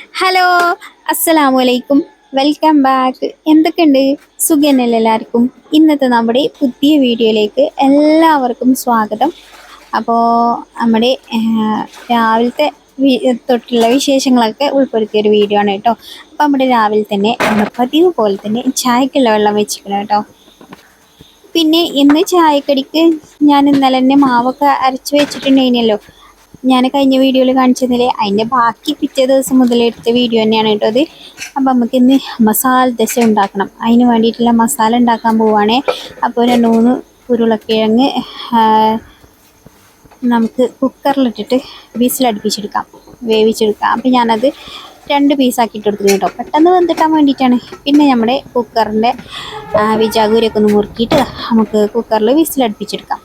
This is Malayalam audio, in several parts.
ഹലോ, അസ്സലാമു അലൈക്കും. Welcome back. എന്തൊക്കെയുണ്ട്? സുഖന്നല്ലേ എല്ലാവർക്കും? ഇന്നത്തെ നമ്മുടെ പുതിയ വീഡിയോയിലേക്ക് എല്ലാവർക്കും സ്വാഗതം. അപ്പോൾ നമ്മുടെ രാവിലത്തെ തൊട്ടുള്ള വിശേഷങ്ങളൊക്കെ ഉൾപ്പെടുത്തിയൊരു വീഡിയോ ആണ് കേട്ടോ. അപ്പോൾ നമ്മുടെ രാവിലെ തന്നെ നമ്മൾ പതിവ് പോലെ തന്നെ ചായക്കുള്ള വെള്ളം വെച്ചിരിക്കണം കേട്ടോ. പിന്നെ ഇന്ന് ചായക്കടിക്ക് ഞാൻ ഇന്നലെ തന്നെ മാവൊക്കെ അരച്ച് വെച്ചിട്ടുണ്ടായിരുന്നല്ലോ. ഞാൻ കഴിഞ്ഞ വീഡിയോയിൽ കാണിച്ചതിൽ അതിൻ്റെ ബാക്കി പിറ്റേ ദിവസം മുതൽ എടുത്ത വീഡിയോ തന്നെയാണ് കേട്ടോ അത്. അപ്പം നമുക്ക് ഇന്ന് മസാല ദശ ഉണ്ടാക്കണം. അതിന് വേണ്ടിയിട്ടുള്ള മസാല ഉണ്ടാക്കാൻ പോവുകയാണേ. അപ്പോൾ 2-3 ഉരുളക്കിഴങ്ങ് നമുക്ക് കുക്കറിലിട്ടിട്ട് വിസിലടുപ്പിച്ചെടുക്കാം, വേവിച്ചെടുക്കാം. അപ്പം ഞാനത് 2 പീസാക്കിയിട്ട് എടുത്തിട്ട് കേട്ടോ, പെട്ടെന്ന് വെന്തിട്ടാൻ വേണ്ടിയിട്ടാണ്. പിന്നെ നമ്മുടെ കുക്കറിൻ്റെ വിജാഗൂരൊക്കെ ഒന്ന് മുറുക്കിയിട്ട് നമുക്ക് കുക്കറിൽ വിസിലടുപ്പിച്ചെടുക്കാം.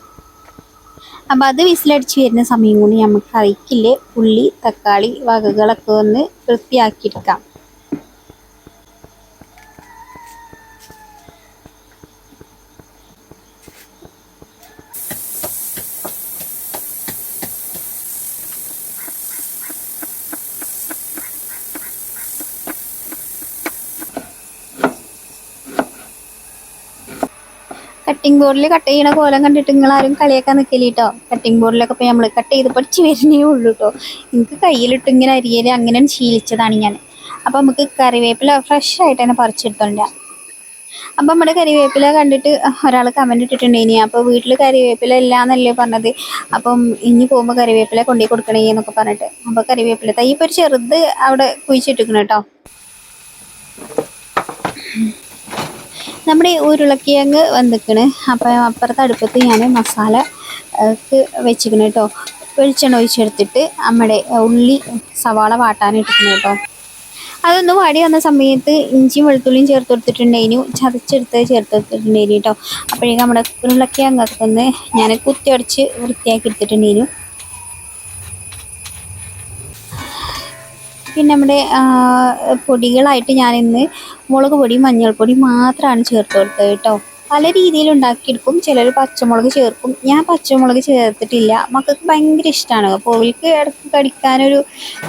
അപ്പോൾ അത് വിസിലടിച്ച് വരുന്ന സമയം കൊണ്ട് നമുക്ക് കറിക്കില്ലേ ഉള്ളി തക്കാളി വകകളൊക്കെ ഒന്ന് വൃത്തിയാക്കിയെടുക്കാം. കട്ടിംഗ് ബോർഡിൽ കട്ട് ചെയ്യണ കോലം കണ്ടിട്ട് നിങ്ങളാരും കളിയാക്കാൻ നിൽക്കില്ല കേട്ടോ. കട്ടിംഗ് ബോർഡിലൊക്കെ ഇപ്പോൾ നമ്മൾ കട്ട് ചെയ്ത് പഠിച്ച് വരുന്നേ ഉള്ളൂ കേട്ടോ. എനിക്ക് കയ്യിലിട്ട് ഇങ്ങനെ അരിയൽ അങ്ങനെ ശീലിച്ചതാണ് ഞാൻ. അപ്പോൾ നമുക്ക് കറിവേപ്പില ഫ്രഷ് ആയിട്ട് തന്നെ പറിച്ചെടുത്തോണ്ട. അപ്പം നമ്മുടെ കരിവേപ്പില കണ്ടിട്ട് ഒരാൾ കമൻറ്റ് ഇട്ടിട്ടുണ്ടായിനി. അപ്പോൾ വീട്ടിൽ കരിവേപ്പില ഇല്ല എന്നല്ലേ പറഞ്ഞത്. അപ്പം ഇനി പോകുമ്പോൾ കരിവേപ്പില കൊണ്ടുപോയി കൊടുക്കണേ എന്നൊക്കെ പറഞ്ഞിട്ട്. അപ്പോൾ കരിവേപ്പില തൈ ഇപ്പോൾ ഒരു ചെറുത് അവിടെ കുഴിച്ചിട്ടിരിക്കണം കേട്ടോ. നമ്മുടെ ഉരുളക്കിഴങ്ങ് വന്നിക്കണ്. അപ്പം അപ്പുറത്തെ അടുപ്പത്ത് ഞാൻ മസാല വെച്ചിരിക്കണം കേട്ടോ. വെളിച്ചെണ്ണ ഒഴിച്ചെടുത്തിട്ട് നമ്മുടെ ഉള്ളി സവാള വാട്ടാനിട്ടിരിക്കണം കേട്ടോ. അതൊന്ന് വാടി വന്ന സമയത്ത് ഇഞ്ചിയും വെളുത്തുള്ളിയും ചേർത്ത് കൊടുത്തിട്ടുണ്ടായിരുന്നു, ചതച്ചെടുത്ത് ചേർത്ത് കൊടുത്തിട്ടുണ്ടായിരുന്നു കേട്ടോ. അപ്പോഴേക്കും നമ്മുടെ ഉരുളക്കിഴങ്ങൊക്കെ ഒന്ന് ഞാൻ കുത്തിയടച്ച് വൃത്തിയാക്കി എടുത്തിട്ടുണ്ടായിരുന്നു. പിന്നെ നമ്മുടെ പൊടികളായിട്ട് ഞാനിന്ന് മുളക് പൊടി മഞ്ഞൾപ്പൊടി മാത്രമാണ് ചേർത്ത് കൊടുത്തത് കേട്ടോ. പല രീതിയിൽ ഉണ്ടാക്കിയെടുക്കും. ചിലർ പച്ചമുളക് ചേർക്കും. ഞാൻ പച്ചമുളക് ചേർത്തിട്ടില്ല. മക്കൾക്ക് ഭയങ്കര ഇഷ്ടമാണ്. അപ്പോൾ അവർക്ക് ഇടയ്ക്ക് കടിക്കാനൊരു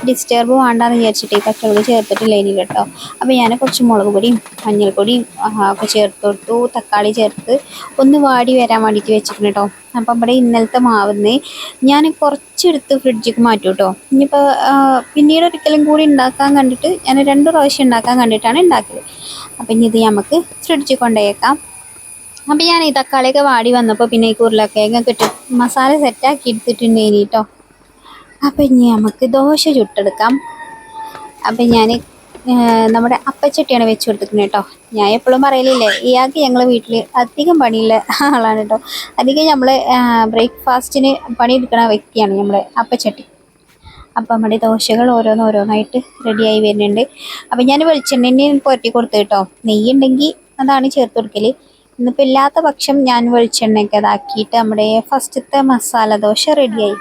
ഡിസ്റ്റർബ് വേണ്ടാന്ന് വിചാരിച്ചിട്ട് പച്ചമുളക് ചേർത്തിട്ടില്ല ഇനി കേട്ടോ. അപ്പോൾ ഞാൻ കുറച്ച് മുളക് പൊടിയും മഞ്ഞൾപ്പൊടിയും ഒക്കെ ചേർത്ത് കൊടുത്തു. തക്കാളി ചേർത്ത് ഒന്ന് വാടി വരാൻ വേണ്ടിയിട്ട് വെച്ചിട്ടുണ്ട് കേട്ടോ. അപ്പം ഇവിടെ ഇന്നലത്തെ മാവിന്ന് ഞാൻ കുറച്ചെടുത്ത് ഫ്രിഡ്ജിലേക്ക് മാറ്റും കേട്ടോ. ഇനിയിപ്പോൾ പിന്നീട് ഒരിക്കലും കൂടി ഉണ്ടാക്കാൻ കണ്ടിട്ട് ഞാൻ 2 പ്രാവശ്യം ഉണ്ടാക്കാൻ കണ്ടിട്ടാണ് ഉണ്ടാക്കിയത്. അപ്പം ഇനി ഇത് നമുക്ക് ഫ്രിഡ്ജിൽ കൊണ്ടുപോയേക്കാം. അപ്പം ഞാൻ ഈ തക്കാളിയൊക്കെ വാടി വന്നപ്പോൾ പിന്നെ ഈ ഉരുളക്കിഴങ്ങൊക്കെ ഇട്ട് മസാല സെറ്റാക്കി എടുത്തിട്ടുണ്ടായിനി കേട്ടോ. അപ്പം ഇനി നമുക്ക് ദോശ ചുട്ടെടുക്കാം. അപ്പം ഞാൻ നമ്മുടെ അപ്പച്ചട്ടിയാണ് വെച്ച് കൊടുത്തിരിക്കുന്നത് കേട്ടോ. ഞാൻ എപ്പോഴും പറയലില്ലേ, ഇയാൾക്ക് ഞങ്ങൾ വീട്ടിൽ അധികം പണിയുള്ള ആളാണ് കേട്ടോ. അധികം നമ്മൾ ബ്രേക്ക്ഫാസ്റ്റിന് പണിയെടുക്കുന്ന വ്യക്തിയാണ് നമ്മൾ അപ്പച്ചട്ടി. അപ്പം നമ്മുടെ ദോശകൾ ഓരോന്നായിട്ട് റെഡിയായി വരുന്നുണ്ട്. അപ്പം ഞാൻ വെളിച്ചെണ്ണ പുരട്ടി കൊടുത്തു കേട്ടോ. നെയ്യുണ്ടെങ്കിൽ അതാണ് ചേർത്ത് കൊടുക്കൽ. ഇന്നിപ്പോൾ ഇല്ലാത്ത പക്ഷം ഞാൻ വെളിച്ചെണ്ണയൊക്കെ ഇതാക്കിയിട്ട് നമ്മുടെ ഫസ്റ്റത്തെ മസാല ദോശ റെഡിയായി.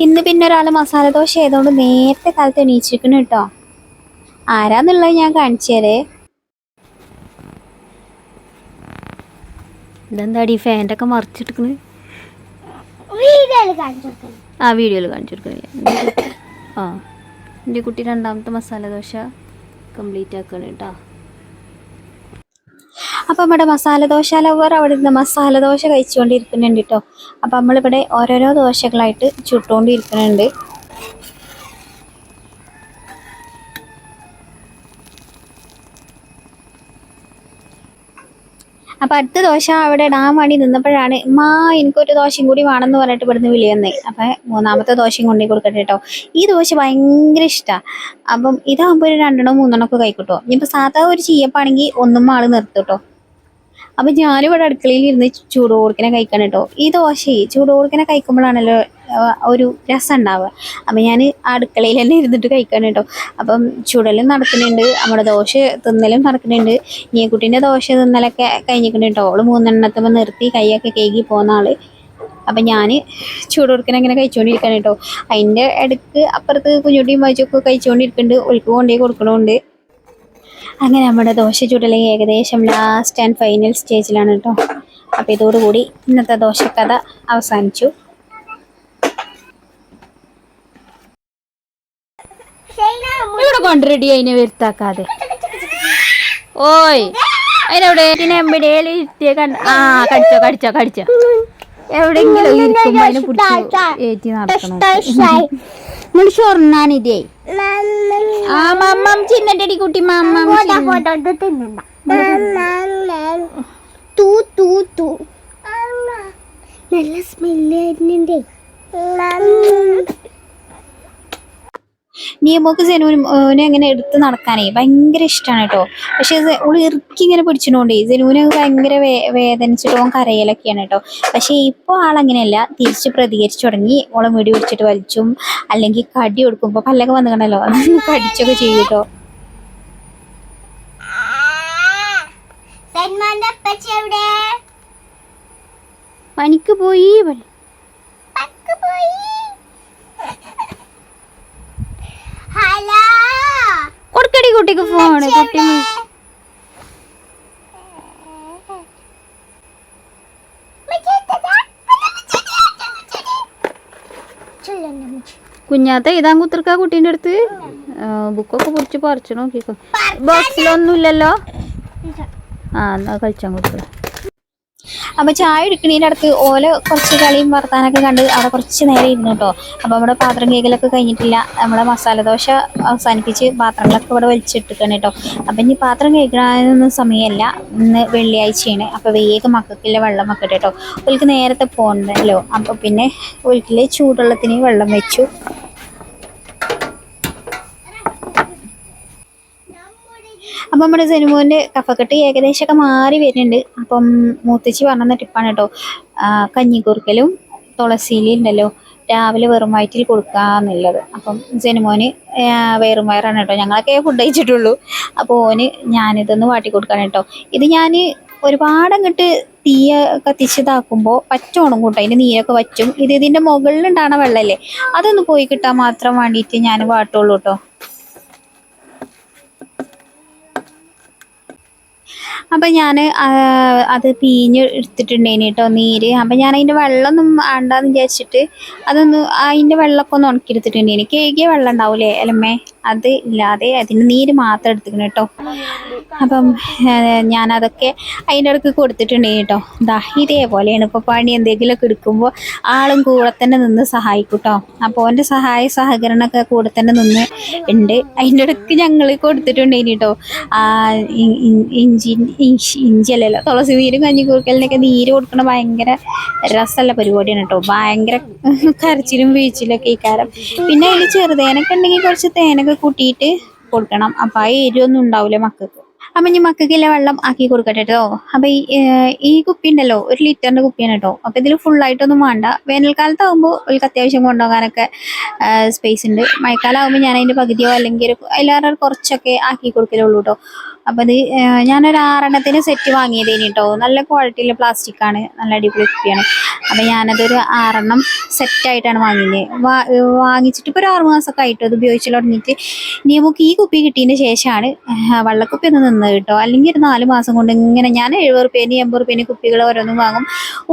ഇന്ന് പിന്നെ ഒരാൾ മസാല ദോശ ആയതുകൊണ്ട് നേരത്തെ കാലത്ത് എണീച്ചിരിക്കണം കേട്ടോ. ആരാന്നുള്ളത് ഞാൻ കാണിച്ചു തരേ. ഇതെന്താടി ഫാൻ്റെ ഒക്കെ മറിച്ചിട്ടിരിക്കുന്നത്? ആ വീഡിയോയിൽ കാണിച്ചു കൊടുക്കണേ. ആ എൻ്റെ കുട്ടി 2ാമത്തെ മസാല ദോശ കംപ്ലീറ്റ് ആക്കണം കേട്ടോ. അപ്പം നമ്മുടെ മസാല ദോശ ലവർ അവിടെ നിന്ന് മസാല ദോശ കഴിച്ചുകൊണ്ടിരിക്കുന്നുണ്ട് കേട്ടോ. അപ്പം നമ്മളിവിടെ ഓരോരോ ദോശകളായിട്ട് ചുട്ടുകൊണ്ടിരിക്കുന്നുണ്ട്. അപ്പം അടുത്ത ദോശ അവിടെ ഇടാൻ വേണ്ടി നിന്നപ്പോഴാണ് എനിക്കൊരു ദോശയും കൂടി വേണമെന്ന് പറഞ്ഞിട്ട് ഇവിടുന്ന് വിളി വന്നേ. അപ്പം 3ാമത്തെ ദോശയും കൊണ്ടു കൊടുക്കട്ടെ കേട്ടോ. ഈ ദോശ ഭയങ്കര ഇഷ്ടമാണ്. അപ്പം ഇതാകുമ്പോൾ ഒരു 2-3 ഒക്കെ കഴിക്കൂട്ടോ. ഇനിയിപ്പോൾ സാധാ ഒരു ചീയപ്പാണെങ്കിൽ ഒന്നും ആൾ നിർത്തും കേട്ടോ. അപ്പം ഞാനിവിടെ അടുക്കളയിൽ ഇരുന്ന് ചൂടോടുക്കനെ കഴിക്കണം കേട്ടോ. ഈ ദോശയെ ചൂടോടുക്കനെ കഴിക്കുമ്പോഴാണല്ലോ ഒരു രസം ഉണ്ടാവുക. അപ്പം ഞാൻ അടുക്കളയിൽ തന്നെ ഇരുന്നിട്ട് കഴിക്കണം കേട്ടോ. അപ്പം ചുടലും നടക്കുന്നുണ്ട്, നമ്മുടെ ദോശ തിന്നലും നടക്കുന്നുണ്ട്. നീക്കുട്ടീൻ്റെ ദോശ തിന്നലൊക്കെ കഴിഞ്ഞിട്ടുണ്ട് കേട്ടോ. അവള് 3 നിർത്തി കൈയൊക്കെ കേകി പോകുന്ന ആള്. അപ്പം ഞാൻ ചൂടോടുക്കനെ അങ്ങനെ കഴിച്ചുകൊണ്ടിരിക്കണം കേട്ടോ. അതിൻ്റെ ഇടയ്ക്ക് അപ്പുറത്ത് കുഞ്ഞുട്ടിയും വായിച്ചൊക്കെ കഴിച്ചുകൊണ്ടിരിക്കുന്നുണ്ട്, ഒഴുക്ക് കൊണ്ടേ കൊടുക്കണമുണ്ട്. അങ്ങനെ നമ്മുടെ ദോശ ചുടൽ ഏകദേശം ലാസ്റ്റ് ആൻഡ് ഫൈനൽ സ്റ്റേജിലാണ് കേട്ടോ. അപ്പോൾ ഇതോടുകൂടി ഇന്നത്തെ ദോശക്കഥ അവസാനിച്ചു. ഇവിടെ കൊണ്ടുറെഡി അതിനെ വരുത്താക്കാതെ. ഓയ് അതിനെവിടെ എവിടെയെങ്കിലും ഇരുത്തിയ കടിച്ചോ എവിടെയെങ്കിലും ഇരിക്കുമ്പോ അതിനെ പിടിച്ച് ഏറ്റി നടക്കണം. ഷൊർണാനിതേ ആ മമ്മം ചിന്നടി കുട്ടി മമ്മം നല്ല സ്മെല്ല് വരുന്നുണ്ടേ. നിയമൊക്കെ സെനൂനെ അങ്ങനെ എടുത്ത് നടക്കാനേ ഭയങ്കര ഇഷ്ടമാണ് കേട്ടോ. പക്ഷെ ഓള് ഇറുക്കി ഇങ്ങനെ പിടിച്ചിട്ടോണ്ടേ സെനൂന് ഭയങ്കര വേദനിച്ചിട്ടോ കരയലൊക്കെയാണ് കേട്ടോ. പക്ഷെ ഇപ്പോൾ ആളങ്ങനെയല്ല, തിരിച്ച് പ്രതികരിച്ചു തുടങ്ങി. ഓളെ മുടി പിടിച്ചിട്ട് വലിച്ചും അല്ലെങ്കിൽ കടി കൊടുക്കുമ്പോൾ പല്ലൊക്കെ വന്നു കണ്ടല്ലോ കടിച്ചൊക്കെ ചെയ്യും കേട്ടോ. പണിക്ക് പോയി കൊടുക്കടി കുട്ടിക്ക് ഫോണ്. കുട്ടി കുഞ്ഞാത്ത ഇതാൻ കുത്തിർക്ക കുട്ടീൻ്റെ അടുത്ത് ബുക്കൊക്കെ പൊടിച്ച് പറിച്ചു നോക്കിക്കോ. ബോക്സിലൊന്നുമില്ലല്ലോ. എന്നാ കഴിച്ചാൽ കൊടുക്കുക. അപ്പോൾ ചായ എടുക്കണതിൻ്റെ അടുത്ത് ഓല കുറച്ച് കളിയും വർത്താനൊക്കെ കണ്ട് അവിടെ കുറച്ച് നേരം ഇരുന്നു കേട്ടോ. അപ്പോൾ നമ്മുടെ പാത്രം കേക്കലൊക്കെ കഴിഞ്ഞിട്ടില്ല. നമ്മളെ മസാല ദോശ അവസാനിപ്പിച്ച് പാത്രങ്ങളൊക്കെ ഇവിടെ വലിച്ചിട്ടിരിക്കണം കേട്ടോ. അപ്പം ഇനി പാത്രം കേൾക്കാനൊന്നും സമയമല്ല, ഇന്ന് വെള്ളിയാഴ്ചയാണ്. അപ്പോൾ വേഗം മക്കൾക്കുള്ള വെള്ളം വെക്കട്ടെ കേട്ടോ. ഓൾക്ക് നേരത്തെ പോകണ്ടല്ലോ. അപ്പോൾ പിന്നെ ഓൾക്കിലെ ചൂടുവെള്ളത്തിന് വെള്ളം വെച്ചു. അപ്പം നമ്മുടെ സെനുമോൻ്റെ കഫക്കെട്ട് ഏകദേശമൊക്കെ മാറി വരുന്നുണ്ട്. അപ്പം മൂത്തച്ചി പറഞ്ഞ ടിപ്പാണ് കേട്ടോ, കഞ്ഞിക്കുറുക്കലും തുളസിയിലുണ്ടല്ലോ രാവിലെ വെറും വയറ്റിൽ കൊടുക്കുക എന്നുള്ളത്. അപ്പം സെനുമോന് വെറും വയറാണ് കേട്ടോ. ഞങ്ങളൊക്കെ ഫുഡ് കഴിച്ചിട്ടുള്ളൂ. അപ്പോൾ ഓന് ഞാനിതൊന്ന് വാട്ടി കൊടുക്കാൻ കേട്ടോ. ഇത് ഞാൻ ഒരുപാട് അങ്ങോട്ട് തീയ കത്തിച്ചതാക്കുമ്പോൾ പച്ചോണം കൂട്ടോ, അതിൻ്റെ നീരൊക്കെ വറ്റും. ഇതിൻ്റെ മുകളിലുണ്ടാകുന്ന വെള്ളമല്ലേ, അതൊന്ന് പോയി കിട്ടാൻ മാത്രം വേണ്ടിയിട്ട് ഞാൻ വാട്ടുള്ളൂ കേട്ടോ. അപ്പം ഞാൻ അത് പിഴിഞ്ഞ് എടുത്തിട്ടുണ്ടേനി കേട്ടോ നീര്. അപ്പം ഞാൻ അതിൻ്റെ വെള്ളമൊന്നും വേണ്ടാന്ന് വിചാരിച്ചിട്ട് അതൊന്ന് അതിൻ്റെ വെള്ളമൊക്കെ ഒന്ന് ഉണക്കിയെടുത്തിട്ടുണ്ടേനി. കേകിയ വെള്ളം ഉണ്ടാവില്ലേ എലമ്മേ, അത് ഇല്ലാതെ അതിൻ്റെ നീര് മാത്രം എടുത്തിക്കണം കേട്ടോ. അപ്പം ഞാനതൊക്കെ അതിൻ്റെ ഇടയ്ക്ക് കൊടുത്തിട്ടുണ്ടേനി കേട്ടോ. ഇതേപോലെയാണ് ഇപ്പോൾ പണി എന്തെങ്കിലുമൊക്കെ എടുക്കുമ്പോൾ ആളും കൂടെ തന്നെ നിന്ന് സഹായിക്കും കേട്ടോ. അപ്പോൾ എൻ്റെ സഹായ സഹകരണമൊക്കെ കൂടെ തന്നെ നിന്ന് ഉണ്ട്. അതിൻ്റെ ഇടയ്ക്ക് ഞങ്ങൾ കൊടുത്തിട്ടുണ്ടേനി കേട്ടോ. ഇഞ്ചിയല്ലല്ലോ തുളസി നീരും കഞ്ഞിക്കുറുക്കലിനൊക്കെ നീര് കൊടുക്കണ ഭയങ്കര രസമുള്ള പരിപാടിയാണ് കേട്ടോ. ഭയങ്കര കരച്ചിലും വീഴ്ചയിലൊക്കെ ഈ കാരം. പിന്നെ അതിൽ ചെറുതേനൊക്കെ ഉണ്ടെങ്കിൽ കുറച്ച് തേനൊക്കെ കൂട്ടിയിട്ട് കൊടുക്കണം. അപ്പം ആ എരിവൊന്നും ഉണ്ടാവില്ല മക്കൾക്ക്. അപ്പം ഇനി മക്കൾക്കില്ല വെള്ളം ആക്കി കൊടുക്കട്ടെ കേട്ടോ. അപ്പം ഈ കുപ്പി ഉണ്ടല്ലോ 1 ലിറ്ററിൻ്റെ കുപ്പിയാണ് കേട്ടോ. അപ്പം ഇതിൽ ഫുള്ളായിട്ടൊന്നും വേണ്ട. വേനൽക്കാലത്താകുമ്പോൾ അവർക്ക് അത്യാവശ്യം കൊണ്ടുപോകാനൊക്കെ സ്പേസ് ഉണ്ട്. മഴക്കാലമാകുമ്പോൾ ഞാൻ അതിൻ്റെ പകുതിയോ അല്ലെങ്കിൽ അതിലേറെ കുറച്ചൊക്കെ ആക്കി കൊടുക്കലുള്ളൂ കേട്ടോ. അപ്പം ഇത് ഞാനൊരു 6 സെറ്റ് വാങ്ങിയതേനി കേട്ടോ. നല്ല ക്വാളിറ്റിയിലെ പ്ലാസ്റ്റിക്കാണ്, നല്ല അടിപൊളി കുപ്പിയാണ്. അപ്പം ഞാനതൊരു 6 സെറ്റായിട്ടാണ് വാങ്ങിച്ചിട്ട് ഇപ്പോൾ ഒരു 6 മാസമൊക്കെ ആയിട്ട് അത് ഉപയോഗിച്ച് തുടങ്ങിയിട്ട്. ഇനി നമുക്ക് ഈ കുപ്പി കിട്ടിയതിന് ശേഷമാണ് വെള്ളക്കുപ്പി ഒന്ന് നിന്നത് കേട്ടോ. അല്ലെങ്കിൽ ഒരു 4 മാസം കൊണ്ട് ഇങ്ങനെ ഞാൻ 70 രൂപേന് 80 രൂപേന് കുപ്പികൾ ഓരോന്നും വാങ്ങും.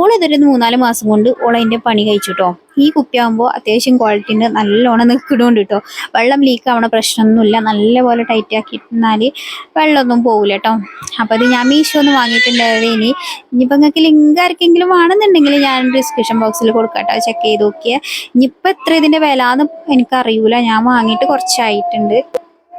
ഓളിതൊരു 3-4 മാസം കൊണ്ട് ഓളതിൻ്റെ പണി കഴിച്ചു കേട്ടോ. ഈ കുപ്പിയാകുമ്പോൾ അത്യാവശ്യം ക്വാളിറ്റിൻ്റെ നല്ലോണം നിൽക്കണോണ്ട് കേട്ടോ. വെള്ളം ലീക്ക് ആവണ പ്രശ്നമൊന്നുമില്ല. നല്ലപോലെ ടൈറ്റ് ആക്കിയിരുന്നാൽ വെള്ളമൊന്നും പോകില്ല കേട്ടോ. അപ്പോൾ അത് ഞാൻ മീഷോന്ന് വാങ്ങിയിട്ടുണ്ടായത്. ഇനിയിപ്പോൾ നിങ്ങൾക്ക് ലിങ്ക് ആർക്കെങ്കിലും വേണമെന്നുണ്ടെങ്കിൽ ഞാൻ ഡിസ്ക്രിപ്ഷൻ ബോക്സിൽ കൊടുക്കാം കേട്ടോ. ചെക്ക് ചെയ്ത് നോക്കിയാൽ. ഇനിയിപ്പോൾ എത്ര ഇതിൻ്റെ വില എന്ന് എനിക്കറിയില്ല, ഞാൻ വാങ്ങിയിട്ട് കുറച്ചായിട്ടുണ്ട്.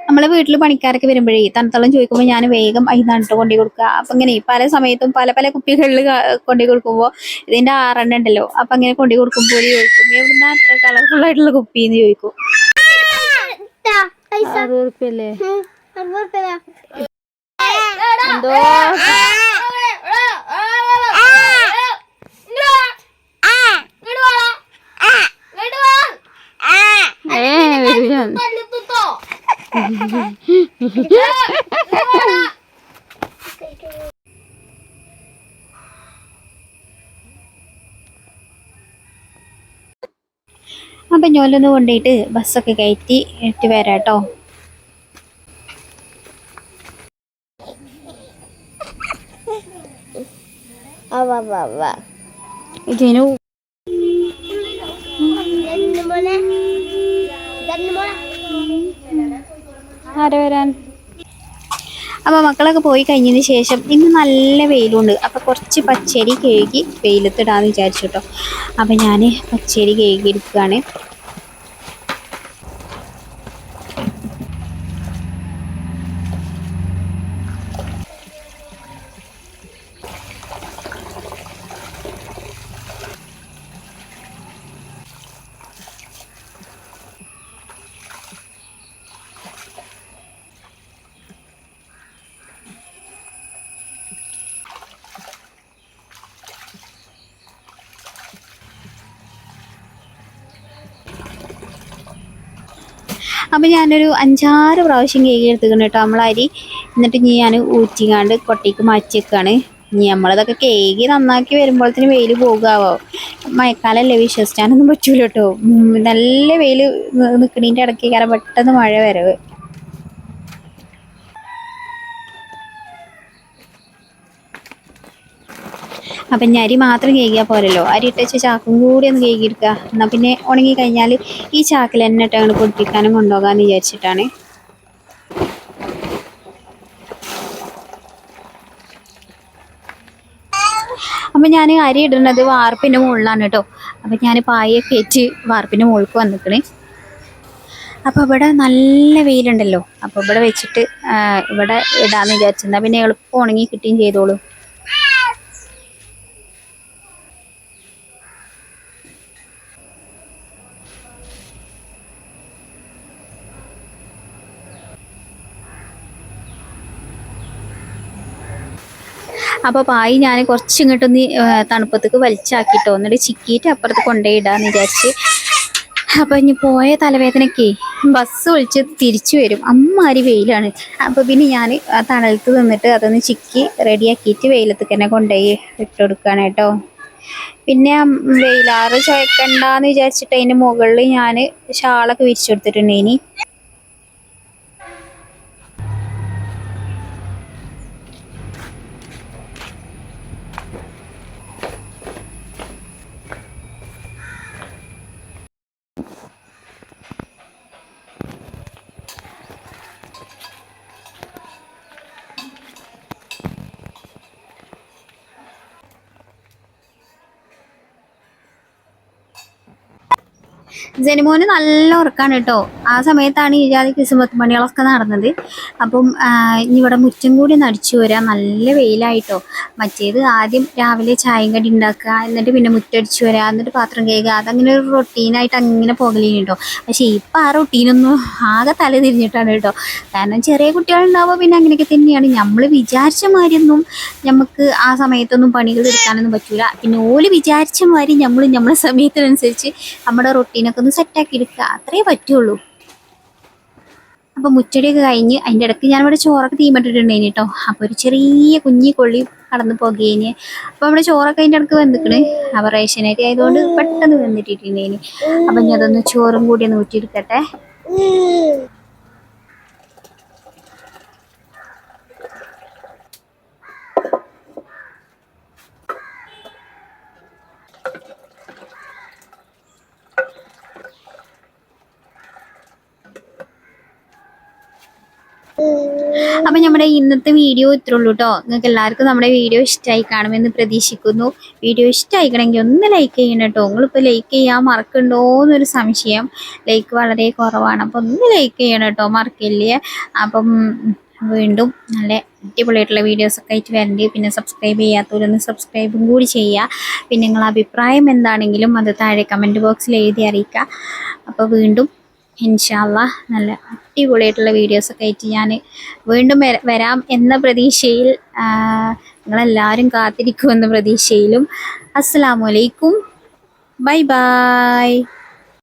നമ്മളെ വീട്ടിൽ പണിക്കാരൊക്കെ വരുമ്പോഴേ തണുത്തളം ചോദിക്കുമ്പോൾ ഞാൻ വേഗം അതിനാണ് കൊണ്ടു കൊടുക്കുക. അപ്പം ഇങ്ങനെ പല സമയത്തും പല പല കുപ്പികളിൽ കൊണ്ടു കൊടുക്കുമ്പോൾ ഇതിൻ്റെ 6 ഉണ്ടല്ലോ. അപ്പം അങ്ങനെ കൊണ്ടു കൊടുക്കുമ്പോൾ ചോദിക്കും എവിടുന്ന അത്ര കളർഫുൾ ആയിട്ടുള്ള കുപ്പി എന്ന് ചോദിക്കും. 60 റുപ്യല്ലേ എന്തോ അപ്പം ഞോലൊന്ന് കൊണ്ടുപോയിട്ട് ബസ്സൊക്കെ കയറ്റി ഇട്ട് വരാം കേട്ടോ. ഇതിനു ആരെ വരാൻ. അപ്പോൾ മക്കളൊക്കെ പോയി കഴിഞ്ഞതിന് ശേഷം ഇന്ന് നല്ല വെയിലുണ്ട്. അപ്പോൾ കുറച്ച് പച്ചരി കഴുകി വെയിലത്തിടാന്ന് വിചാരിച്ചു കേട്ടോ. അപ്പം ഞാൻ പച്ചരി കഴുകി എടുക്കുകയാണ്. അപ്പം ഞാനൊരു 5-6 പ്രാവശ്യം കേക്ക് എടുത്തിക്കണം കേട്ടോ നമ്മളെ അരി. എന്നിട്ട് ഞാൻ ഊറ്റിക്കാണ്ട് കൊട്ടയ്ക്ക് മാറ്റി വെക്കുകയാണ്. ഇനി നമ്മളതൊക്കെ കേക്ക് നന്നാക്കി വരുമ്പോഴത്തേന് വെയിൽ പോകാവോ. മഴക്കാലമല്ലേ, വിശ്വസിക്കാനൊന്നും പറ്റൂല കേട്ടോ. നല്ല വെയിൽ നിൽക്കണീൻ്റെ ഇടയ്ക്ക് കാരണം പെട്ടെന്ന് മഴ വരവ്. അപ്പം ഇനി അരി മാത്രം കേക്കിയാൽ പോരല്ലോ, അരി ഇട്ടച്ച് ചാക്കും കൂടി ഒന്ന് കേക്കിയെടുക്കുക. എന്നാൽ പിന്നെ ഉണങ്ങി കഴിഞ്ഞാൽ ഈ ചാക്കിൽ തന്നെ ഇട്ട് അങ്ങോട്ട് പൊടിപ്പിക്കാനും കൊണ്ടുപോകാമെന്ന് വിചാരിച്ചിട്ടാണ്. അപ്പം ഞാൻ അരി ഇടുന്നത് വാർപ്പിൻ്റെ മുകളിലാണ് കേട്ടോ. അപ്പം ഞാൻ പായൊക്കെ വെച്ച് വാർപ്പിൻ്റെ മുകൾക്ക് വന്നിക്കണേ. അപ്പോൾ ഇവിടെ നല്ല വെയിലുണ്ടല്ലോ, അപ്പോൾ ഇവിടെ വെച്ചിട്ട് ഇവിടെ ഇടാമെന്ന് വിചാരിച്ചിരുന്നാൽ പിന്നെ എളുപ്പം ഉണങ്ങി കിട്ടുകയും ചെയ്തോളൂ. അപ്പോൾ പായി ഞാൻ കുറച്ച് ഇങ്ങോട്ടൊന്ന് തണുപ്പത്തേക്ക് വലിച്ചാക്കിട്ടോ, എന്നിട്ട് ചിക്കിയിട്ട് അപ്പുറത്ത് കൊണ്ടുപോയിടാന്ന് വിചാരിച്ച്. അപ്പോൾ ഇനി പോയ തലവേദനയ്ക്ക് ബസ് വിളിച്ച് തിരിച്ചു വരും, അമ്മാതിരി വെയിലാണ്. അപ്പോൾ പിന്നെ ഞാൻ തണലത്ത് നിന്നിട്ട് അതൊന്ന് ചിക്കി റെഡിയാക്കിയിട്ട് വെയിലത്തേക്ക് തന്നെ കൊണ്ടുപോയി ഇട്ട് കൊടുക്കുകയാണ് കേട്ടോ. പിന്നെ വെയിലാറ് ചുവക്കണ്ടെന്ന് വിചാരിച്ചിട്ട് അതിൻ്റെ മുകളിൽ ഞാൻ ഷാളൊക്കെ വിരിച്ചു കൊടുത്തിട്ടുണ്ട്. ഇനി ജനിമോന് നല്ല ഉറക്കാണ് കേട്ടോ. ആ സമയത്താണ് ഈ ജാതി കിസുമത്ത് പണികളൊക്കെ നടന്നത്. അപ്പം ഇനി ഇവിടെ മുറ്റം കൂടി ഒന്ന് അടിച്ചു വരാം, നല്ല വെയിലായിട്ടോ. മറ്റേത് ആദ്യം രാവിലെ ചായയും കടി ഉണ്ടാക്കുക, എന്നിട്ട് പിന്നെ മുറ്റടിച്ചു വരാം, എന്നിട്ട് പാത്രം കഴുകുക, അതങ്ങനെ ഒരു റൊട്ടീനായിട്ട് അങ്ങനെ പോകലേന് കേട്ടോ. പക്ഷേ ഇപ്പം ആ റൊട്ടീനൊന്നും ആകെ തല തിരിഞ്ഞിട്ടാണ് കേട്ടോ. കാരണം ചെറിയ കുട്ടികളുണ്ടാവുമ്പോൾ പിന്നെ അങ്ങനെയൊക്കെ തന്നെയാണ്. നമ്മൾ വിചാരിച്ച മാതിരിയൊന്നും നമുക്ക് ആ സമയത്തൊന്നും പണികൾ എടുക്കാനൊന്നും പറ്റൂല. പിന്നെ ഓല് വിചാരിച്ച മാതിരി നമ്മളെ സമയത്തിനനുസരിച്ച് നമ്മുടെ റൊട്ടീനൊക്കെ ഒന്ന് സെറ്റാക്കി എടുക്കുക, അത്രേ പറ്റുള്ളൂ. അപ്പോൾ മുറ്റടിയൊക്കെ കഴിഞ്ഞ് അതിൻ്റെ ഇടയ്ക്ക് ഞാനിവിടെ ചോറൊക്കെ തീമട്ടിട്ടുണ്ടേനി കേട്ടോ. അപ്പോൾ ഒരു ചെറിയ കുഞ്ഞി കൊള്ളി കടന്നു പോകുകയിന്. അപ്പോൾ നമ്മുടെ ചോറൊക്കെ അതിൻ്റെ ഇടയ്ക്ക് വെന്തിക്കണ്. അപ്പോൾ റേഷനരി ആയതുകൊണ്ട് പെട്ടെന്ന് വെന്തിട്ടിട്ടുണ്ടേനി. അപ്പം ഞാൻ അതൊന്ന് ചോറും കൂടി ഒന്ന് ഊറ്റിയെടുക്കട്ടെ. അപ്പം നമ്മുടെ ഇന്നത്തെ വീഡിയോ ഇത്രേ ഉള്ളൂ കേട്ടോ. നിങ്ങൾക്ക് എല്ലാവർക്കും നമ്മുടെ വീഡിയോ ഇഷ്ടമായി കാണുമെന്ന് പ്രതീക്ഷിക്കുന്നു. വീഡിയോ ഇഷ്ടമായിക്കണമെങ്കിൽ ഒന്ന് ലൈക്ക് ചെയ്യണം കേട്ടോ. നിങ്ങളിപ്പോൾ ലൈക്ക് ചെയ്യാൻ മറക്കുന്നുണ്ടോ എന്നൊരു സംശയം, ലൈക്ക് വളരെ കുറവാണ്. അപ്പം ഒന്ന് ലൈക്ക് ചെയ്യണം കേട്ടോ, മറക്കില്ലേ. അപ്പം വീണ്ടും നല്ല അടിപൊളിയായിട്ടുള്ള വീഡിയോസൊക്കെ ആയിട്ട് വരണ്ടേ. പിന്നെ സബ്സ്ക്രൈബ് ചെയ്യാത്തവരൊന്ന് സബ്സ്ക്രൈബും കൂടി ചെയ്യുക. പിന്നെ നിങ്ങളുടെ അഭിപ്രായം എന്താണെങ്കിലും അത് താഴെ കമൻറ്റ് ബോക്സിൽ എഴുതി അറിയിക്കുക. അപ്പോൾ വീണ്ടും ഇൻഷാ അല്ലാഹ് നല്ല അടിപൊളിയായിട്ടുള്ള വീഡിയോസൊക്കെ ആയിട്ട് ഞാൻ വീണ്ടും വരാം എന്ന പ്രതീക്ഷയിൽ, നിങ്ങളെല്ലാവരും കാത്തിരിക്കുമെന്ന പ്രതീക്ഷയിലും. അസ്സലാമു അലൈക്കും, ബൈ ബൈ.